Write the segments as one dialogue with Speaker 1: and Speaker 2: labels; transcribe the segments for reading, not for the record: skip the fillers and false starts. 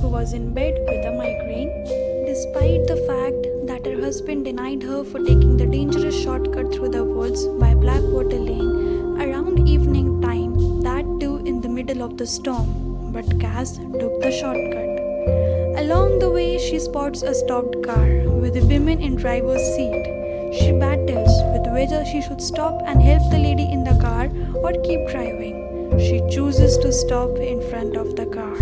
Speaker 1: who was in bed with a migraine. Despite the fact that her husband denied her for taking the dangerous shortcut through the woods by Blackwater Lane around evening time, that too in the middle of the storm, but Cass took the shortcut. Along the way, she spots a stopped car with a woman in driver's seat. She battles with whether she should stop and help the lady in the car or keep driving. She chooses to stop in front of the car.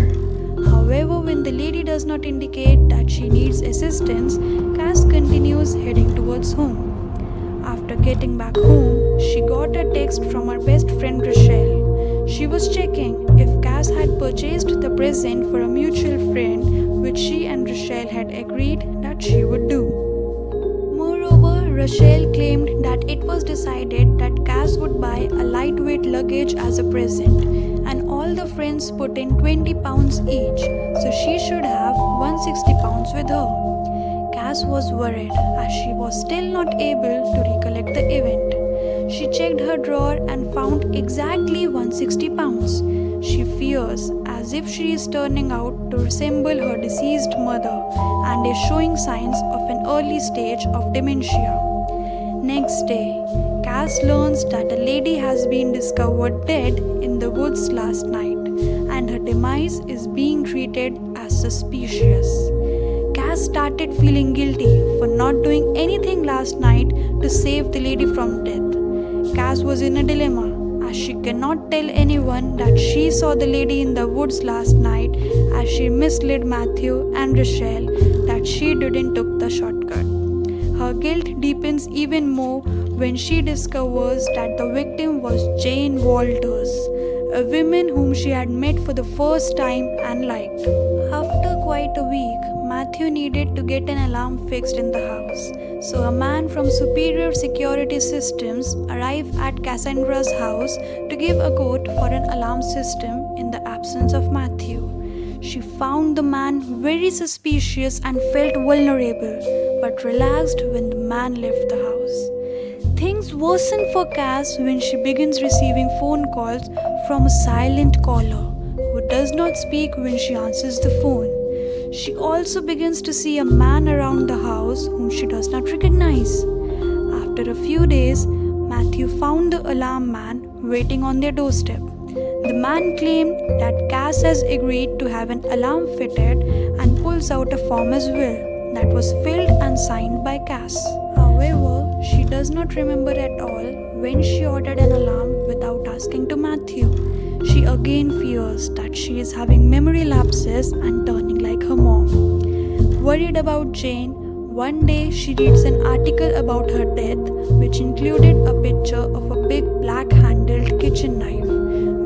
Speaker 1: However, when the lady does not indicate that she needs assistance, Cass continues heading towards home. After getting back home, she got a text from her best friend Rochelle. She was checking if Cass had purchased the present for a mutual friend, which she and Rochelle had agreed that she would do. Moreover, Rochelle claimed that it was decided that Cass would buy a lightweight luggage as a present, and all the friends put in 20 pounds each, so she should have 160 pounds with her. Cass was worried as she was still not able to recollect the event. She checked her drawer and found exactly 160 pounds. She fears as if she is turning out to resemble her deceased mother and is showing signs of an early stage of dementia. Next day, Cass learns that a lady has been discovered dead in the woods last night, and her demise is being treated as suspicious. Cass started feeling guilty for not doing anything last night to save the lady from death. Cass was in a dilemma, as she cannot tell anyone that she saw the lady in the woods last night, as she misled Matthew and Rochelle that she didn't took the shortcut. Her guilt deepens even more when she discovers that the victim was Jane Walters, a woman whom she had met for the first time and liked. After quite a week, Matthew needed to get an alarm fixed in the house, so a man from Superior Security Systems arrived at Cassandra's house to give a quote for an alarm system in the absence of Matthew. She found the man very suspicious and felt vulnerable, but relaxed when the man left the house. Things worsen for Cass when she begins receiving phone calls from a silent caller who does not speak when she answers the phone. She also begins to see a man around the house whom she does not recognize. After a few days, Matthew found the alarm man waiting on their doorstep. The man claimed that Cass has agreed to have an alarm fitted and pulls out a form as well that was filled and signed by Cass. However, she does not remember at all when she ordered an alarm without asking to Matthew. She again fears that she is having memory lapses and turning like her mom. Worried about Jane, one day she reads an article about her death which included a picture of a big black-handled kitchen knife,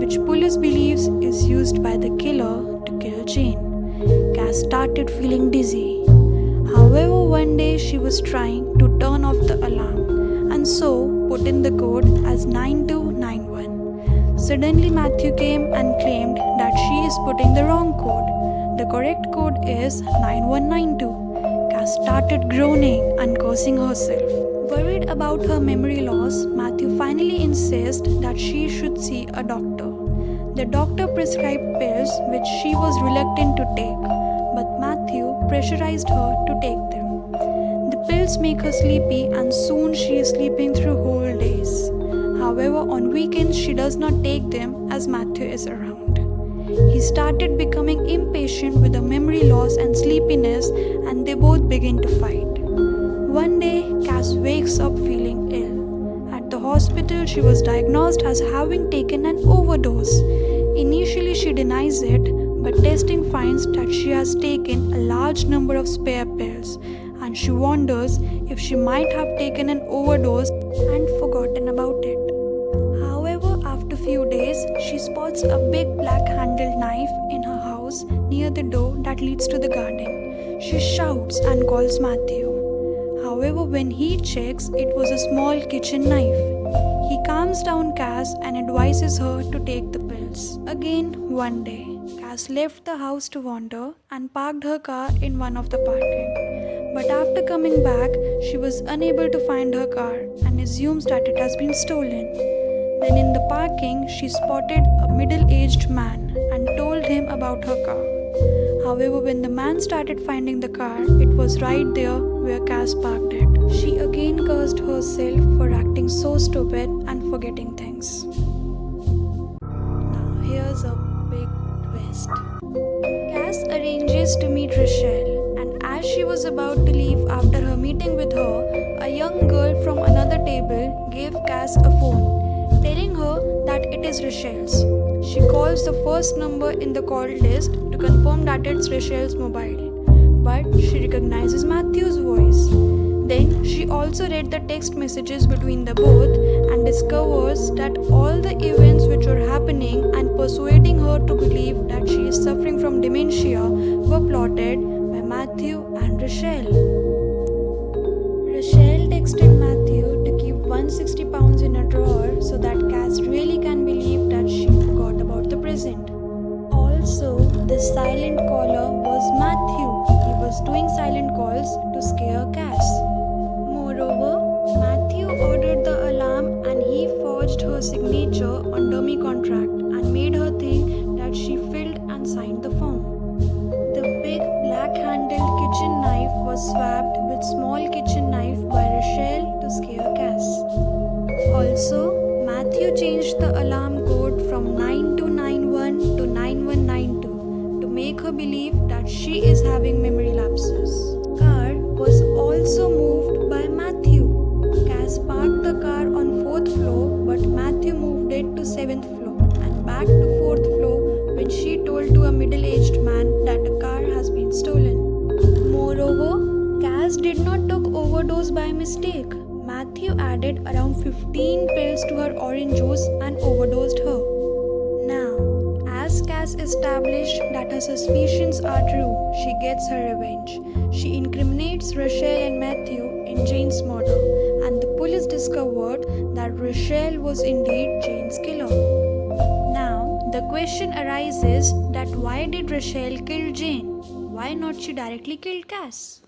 Speaker 1: which police believes is used by the killer to kill Jane. Cass started feeling dizzy. However, one day she was trying to turn off the alarm and so put in the code as 9291. Suddenly Matthew came and claimed that she is putting the wrong code. The correct code is 9192. Cass started groaning and cursing herself. Worried about her memory loss, Matthew finally insists that she should see a doctor. The doctor prescribed pills which she was reluctant to take, but Matthew pressurized her to take them. The pills make her sleepy and soon she is sleeping through whole days. However, on weekends she does not take them as Matthew is around. He started becoming impatient with the memory loss and sleepiness, and they both begin to fight. One day, Cass wakes up feeling ill. At the hospital, she was diagnosed as having taken an overdose. Initially, she denies it, but testing finds that she has taken a large number of spare pills, and she wonders if she might have taken an overdose and forgotten about it. However, after few days, she spots a big black-handled knife in her house near the door that leads to the garden. She shouts and calls Matthew. However, when he checks, it was a small kitchen knife. He calms down Cass and advises her to take the pills. Again, one day, Cass left the house to wander and parked her car in one of the parking. But after coming back, she was unable to find her car and assumes that it has been stolen. Then in the parking, she spotted a middle-aged man and told him about her car. However, when the man started finding the car, it was right there where Cass parked it. She again cursed herself for acting so stupid and forgetting things. Now, here's a big twist. Cass arranges to meet Rochelle, and as she was about to leave after her meeting with her, a young girl from another table gave Cass a phone, telling her that it is Rochelle's. She calls the first number in the call list to confirm that it's Rochelle's mobile, but she recognizes Matthew's voice. Then she also read the text messages between the both and discovers that all the events which were happening and persuading her to believe that she is suffering from dementia were plotted by Matthew and Rochelle. Rochelle texted Matthew to keep 160 pounds in a drawer so that Cass really can believe that she forgot about the present. Also, the silent caller was Matthew. He was doing silent calls to scare Cass. Moreover, Matthew ordered the alarm and he forged her signature on dummy contract and made her think that she filled and signed the form. The big black-handled kitchen knife was swapped with small kitchen knife by Rochelle to scare Cass. Also, Matthew changed the alarm code from 9291 to 9192 to make her believe that she is having memory lapses. Car was also moved by Matthew. Cass parked the car on 4th floor, but Matthew moved it to 7th floor and back to 4th floor when she told to a middle-aged man that a car has been stolen. Moreover, Cass did not take overdose by mistake. Matthew added around 15 pills to her orange juice and overdosed her. Now, as Cass established that her suspicions are true, she gets her revenge. She incriminates Rochelle and Matthew in Jane's murder, and the police discovered that Rochelle was indeed Jane's killer. Now, the question arises that why did Rochelle kill Jane? Why not she directly killed Cass?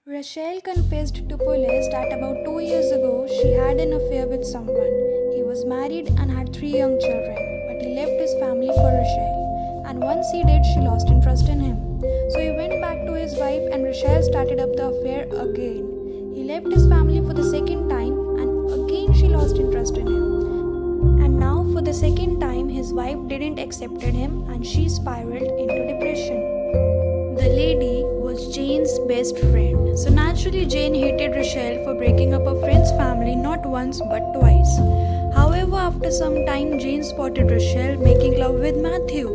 Speaker 1: Rochelle confessed to police that about 2 years ago she had an affair with someone. He was married and had 3 young children, but he left his family for Rochelle. And once he did, she lost interest in him. So he went back to his wife and Rochelle started up the affair again. He left his family for the second time and again she lost interest in him. And now for the second time his wife didn't accept him and she spiraled into depression. The lady was Jane's best friend. So naturally Jane hated Rochelle for breaking up her friend's family not once but twice. However, after some time Jane spotted Rochelle making love with Matthew.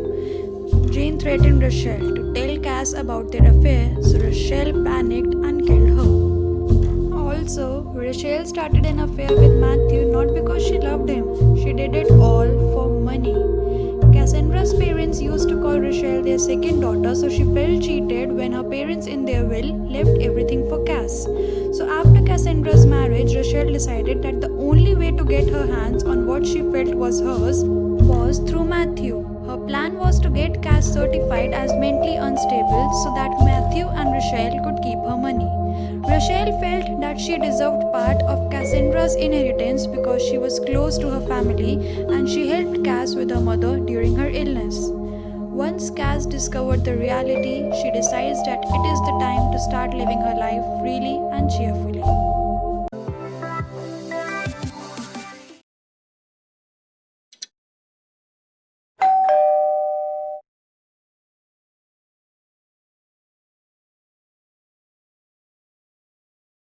Speaker 1: Jane threatened Rochelle to tell Cass about their affair, so Rochelle panicked and killed her. Also, Rochelle started an affair with Matthew not because she loved him, she did it all for money. Cassandra's parents used to call Rochelle their second daughter, so she felt cheated when her parents in their will left everything for Cass. So after Cassandra's marriage, Rochelle decided that the only way to get her hands on what she felt was hers was through Matthew. Her plan was to get Cass certified as mentally unstable so that Matthew and Rochelle could keep her money. Rochelle felt that she deserved part of Cassandra's inheritance because she was close to her family and she helped Cass with her mother during her illness. Once Cass discovered the reality, she decides that it is the time to start living her life freely and cheerfully.